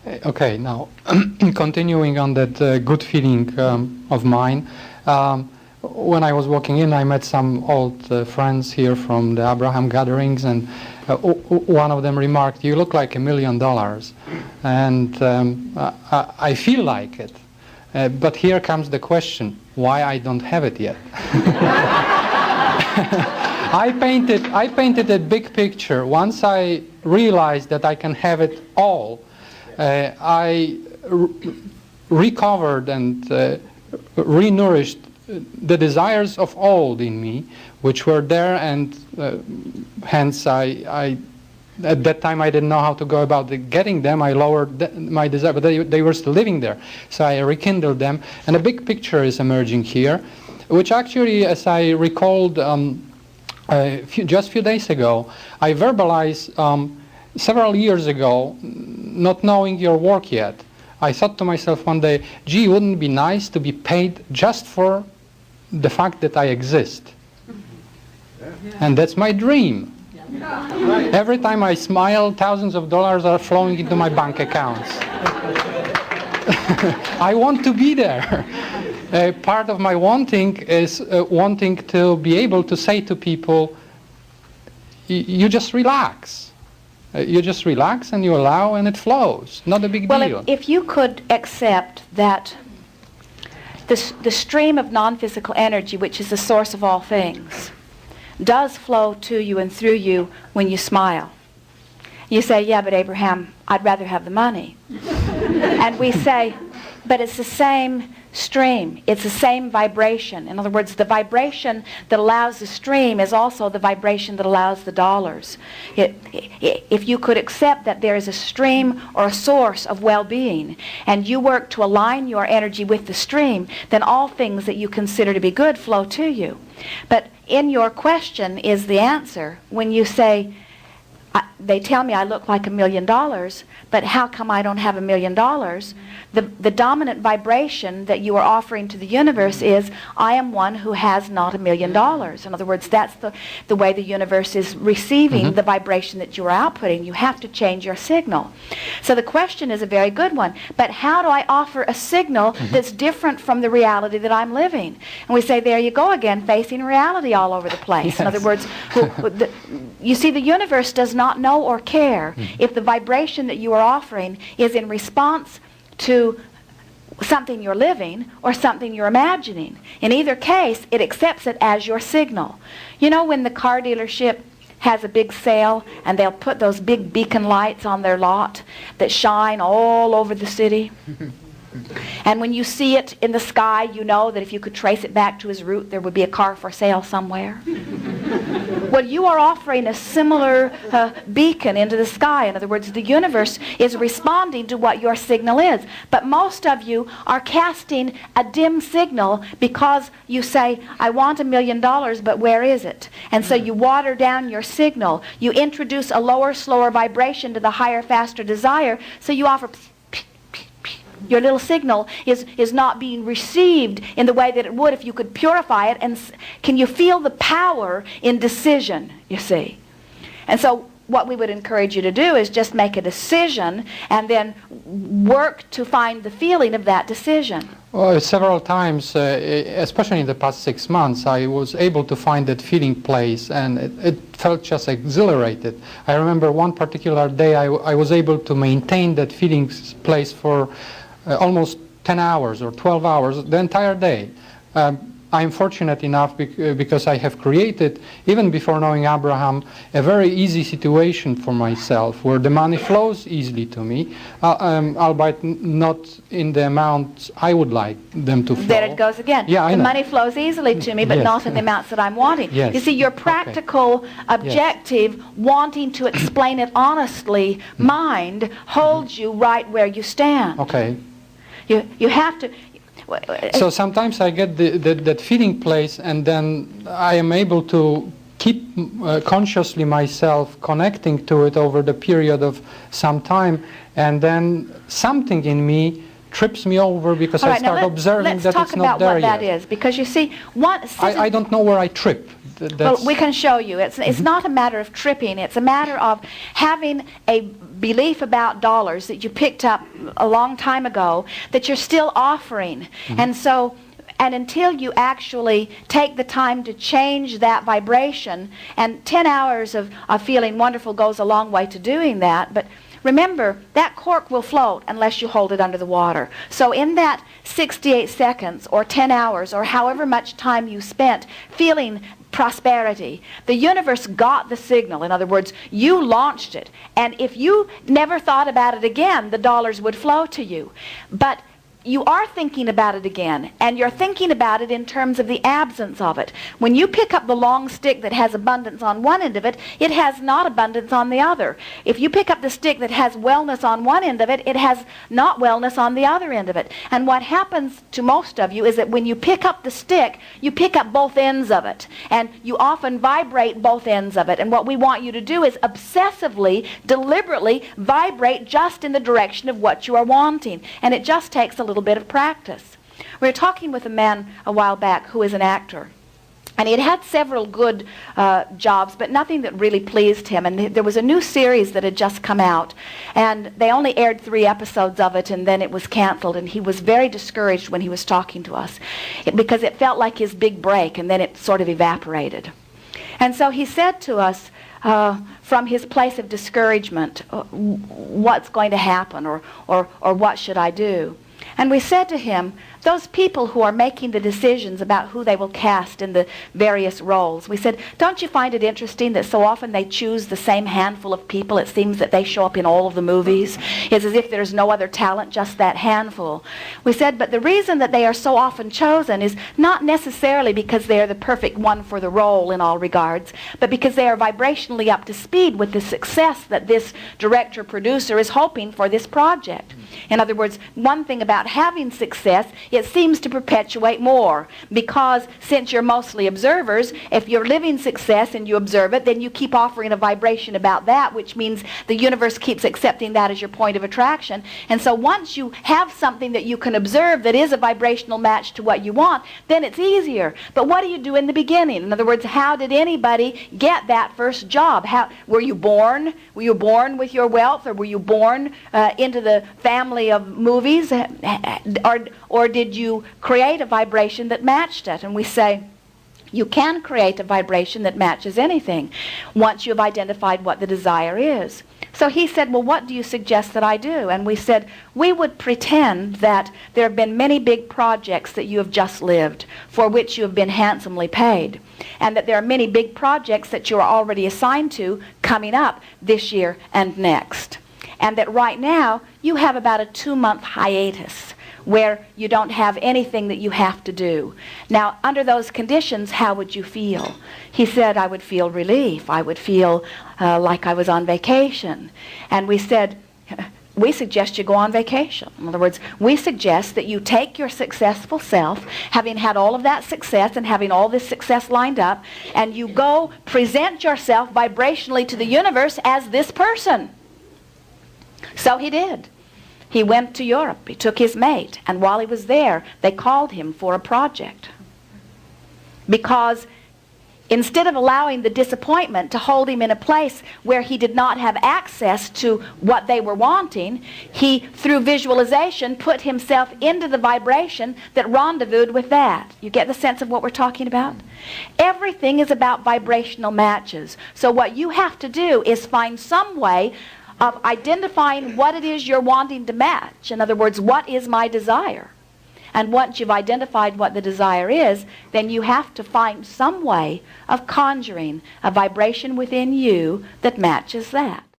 Okay, now continuing on that good feeling of mine. When I was walking in, I met some old friends here from the Abraham gatherings, and one of them remarked, "You look like $1 million," and I feel like it. But here comes the question: why I don't have it yet? I painted a big picture. Once I realized that I can have it all, I recovered and renourished the desires of old in me, which were there, and hence I at that time I didn't know how to go about getting them. I lowered my desire, but they were still living there. So I rekindled them, and a big picture is emerging here, which actually, as I recalled just a few days ago, I verbalized several years ago, not knowing your work yet. I thought to myself one day, gee, wouldn't it be nice to be paid just for the fact that I exist? And that's my dream. Every time I smile, thousands of dollars are flowing into my bank accounts. I want to be there. Part of my wanting is wanting to be able to say to people, you just relax. You just relax and you allow, and it flows. Not a big deal. Well, if you could accept that the stream of non-physical energy, which is the source of all things, does flow to you and through you when you smile. You say, yeah, but Abraham, I'd rather have the money. And we say, but it's the same stream. It's the same vibration. In other words, the vibration that allows the stream is also the vibration that allows the dollars. If you could accept that there is a stream or a source of well-being, and you work to align your energy with the stream, then all things that you consider to be good flow to you. But in your question is the answer when you say, they tell me I look like $1 million, but how come I don't have $1 million? The dominant vibration that you are offering to the universe is, I am one who has not $1 million. In other words, that's the way the universe is receiving the vibration that you are outputting. You have to change your signal. So the question is a very good one. But how do I offer a signal that's different from the reality that I'm living? And we say, there you go again, facing reality all over the place. Yes. In other words, you see, the universe does not know or care if the vibration that you are offering is in response to something you're living or something you're imagining. In either case, it accepts it as your signal. You know, when the car dealership has a big sale and they'll put those big beacon lights on their lot that shine all over the city? And when you see it in the sky, you know that if you could trace it back to its root, there would be a car for sale somewhere. Well, you are offering a similar beacon into the sky. In other words, the universe is responding to what your signal is. But most of you are casting a dim signal because you say, I want $1 million, but where is it? And so you water down your signal. You introduce a lower, slower vibration to the higher, faster desire. So you offer... Your little signal is not being received in the way that it would if you could purify it. And can you feel the power in decision, you see? And so what we would encourage you to do is just make a decision and then work to find the feeling of that decision. Well, several times, especially in the past 6 months, I was able to find that feeling place, and it felt just exhilarated. I remember one particular day I was able to maintain that feeling place for almost 10 hours or 12 hours, the entire day. I'm fortunate enough because I have created, even before knowing Abraham, a very easy situation for myself where the money flows easily to me, albeit not in the amount I would like them to flow. There it goes again. Yeah, the money flows easily to me, but yes. not in the amounts that I'm wanting. Yes. You see, your practical, objective, wanting to explain it honestly, mind holds you right where you stand. Okay. You have to... So sometimes I get that feeling place, and then I am able to keep consciously myself connecting to it over the period of some time, and then something in me trips me over because I start observing that it's not there yet. Let's talk about what that is, because you see, I don't know where I trip. Well, we can show you. It's not a matter of tripping. It's a matter of having a belief about dollars that you picked up a long time ago that you're still offering. And until you actually take the time to change that vibration, and 10 hours of feeling wonderful goes a long way to doing that, but remember, that cork will float unless you hold it under the water. So in that 68 seconds or 10 hours or however much time you spent feeling prosperity, the universe got the signal. In other words, you launched it. And if you never thought about it again, the dollars would flow to you. But you are thinking about it again, and you're thinking about it in terms of the absence of it. When you pick up the long stick that has abundance on one end of it, it has not abundance on the other. If you pick up the stick that has wellness on one end of it, it has not wellness on the other end of it. And what happens to most of you is that when you pick up the stick, you pick up both ends of it, and you often vibrate both ends of it. And what we want you to do is obsessively, deliberately vibrate just in the direction of what you are wanting. And it just takes a little bit of practice. We were talking with a man a while back who is an actor, and he had had several good jobs, but nothing that really pleased him. And there was a new series that had just come out, and they only aired 3 episodes of it, and then it was canceled. And he was very discouraged when he was talking to us, because it felt like his big break, and then it sort of evaporated. And so he said to us, from his place of discouragement, what's going to happen, or what should I do? And we said to him, those people who are making the decisions about who they will cast in the various roles, we said, don't you find it interesting that so often they choose the same handful of people? It seems that they show up in all of the movies. It's as if there's no other talent, just that handful. We said, but the reason that they are so often chosen is not necessarily because they are the perfect one for the role in all regards, but because they are vibrationally up to speed with the success that this director-producer is hoping for this project. In other words, one thing about having success, it seems to perpetuate more, because since you're mostly observers, if you're living success and you observe it, then you keep offering a vibration about that, which means the universe keeps accepting that as your point of attraction. And so once you have something that you can observe that is a vibrational match to what you want, then it's easier. But what do you do in the beginning? In other words, how did anybody get that first job? Were you born? Were you born with your wealth, or were you born into the family of movies? Or did you create a vibration that matched it? And we say, you can create a vibration that matches anything once you've identified what the desire is. So he said, well, what do you suggest that I do? And we said, we would pretend that there have been many big projects that you have just lived, for which you have been handsomely paid, and that there are many big projects that you are already assigned to coming up this year and next. And that right now you have about a 2-month hiatus where you don't have anything that you have to do. Now, under those conditions, how would you feel? He said, I would feel relief. I would feel like I was on vacation. And we said, we suggest you go on vacation. In other words, we suggest that you take your successful self, having had all of that success and having all this success lined up, and you go present yourself vibrationally to the universe as this person. So he did. He went to Europe. He took his mate. And while he was there, they called him for a project. Because instead of allowing the disappointment to hold him in a place where he did not have access to what they were wanting, he, through visualization, put himself into the vibration that rendezvoused with that. You get the sense of what we're talking about? Everything is about vibrational matches. So what you have to do is find some way of identifying what it is you're wanting to match. In other words, what is my desire? And once you've identified what the desire is, then you have to find some way of conjuring a vibration within you that matches that.